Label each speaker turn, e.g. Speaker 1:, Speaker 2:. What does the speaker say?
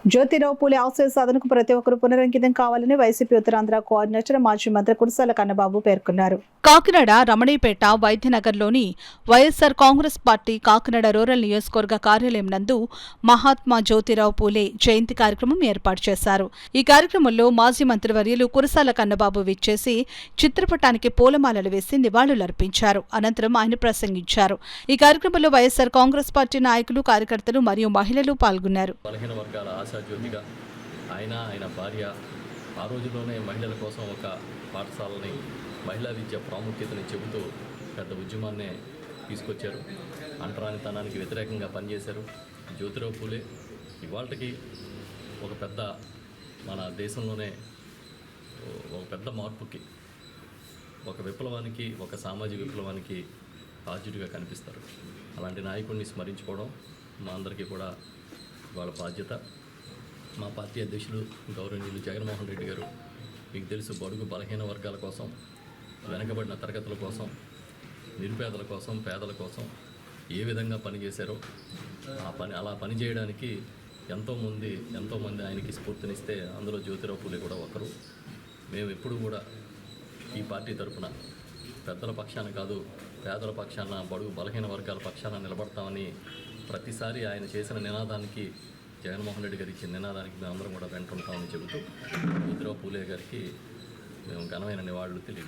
Speaker 1: జ్యోతిరావు పూలే ఆశయ సాధనకు ప్రతి ఒక్కరూ పునరంకితం కావాలని వైసీపీ ఉత్తరాంధ్ర కోఆర్డినేటర్ మాజీ మంత్రి కురసాల కన్నబాబు పేర్కొన్నారు. కాకినాడ రమణీపేట వైద్యనగర్లోని వైఎస్సార్ కాంగ్రెస్ పార్టీ కాకినాడ రూరల్ నియోజకవర్గ కార్యాలయం నందు మహాత్మా జ్యోతిరావు పూలే జయంతి కార్యక్రమం ఏర్పాటు చేశారు. ఈ కార్యక్రమంలో మాజీ మంత్రివర్యులు కురసాల కన్నబాబు విచ్చేసి చిత్రపటానికి పూలమాలలు వేసి నివాళులర్పించారు. అనంతరం ఆయన ప్రసంగించారు. ఈ కార్యక్రమంలో వైఎస్సార్ కాంగ్రెస్ పార్టీ నాయకులు, కార్యకర్తలు మరియు మహిళలు పాల్గొన్నారు.
Speaker 2: జ్యోతిగా ఆయన భార్య ఆ రోజుల్లోనే మహిళల కోసం ఒక పాఠశాలని, మహిళా విద్య ప్రాముఖ్యతని చెబుతూ పెద్ద ఉద్యమాన్నే తీసుకొచ్చారు. అంటరానితనానికి వ్యతిరేకంగా పనిచేశారు. జ్యోతిరావు పూలే ఇవాళకి ఒక పెద్ద మన దేశంలోనే ఒక పెద్ద మార్పుకి, ఒక విప్లవానికి, ఒక సామాజిక విప్లవానికి బాధ్యుడిగా కనిపిస్తారు. అలాంటి నాయకుడిని స్మరించుకోవడం మా అందరికీ కూడా వాళ్ళ బాధ్యత. మా పార్టీ అధ్యక్షులు గౌరవనీయులు జగన్మోహన్ రెడ్డి గారు, మీకు తెలుసు, బడుగు బలహీన వర్గాల కోసం, వెనకబడిన తరగతుల కోసం, నిరుపేదల కోసం, పేదల కోసం ఏ విధంగా పనిచేశారో అలా పనిచేయడానికి ఎంతోమంది ఆయనకి స్ఫూర్తినిస్తే అందులో జ్యోతిరావు పూలే కూడా ఒకరు. మేము ఎప్పుడు కూడా ఈ పార్టీ తరఫున పెద్దల పక్షాన కాదు, పేదల పక్షాన, బడుగు బలహీన వర్గాల పక్షాన నిలబడతామని ప్రతిసారి ఆయన చేసిన నినాదానికి, జగన్మోహన్ రెడ్డి గారు ఇచ్చిన నినాదానికి మేమందరం కూడా వెంటుంటామని చెబుతూ జ్యోతిరావు పూలే గారికి మేము ఘనమైన నివాళులు తెలియజేస్తాం.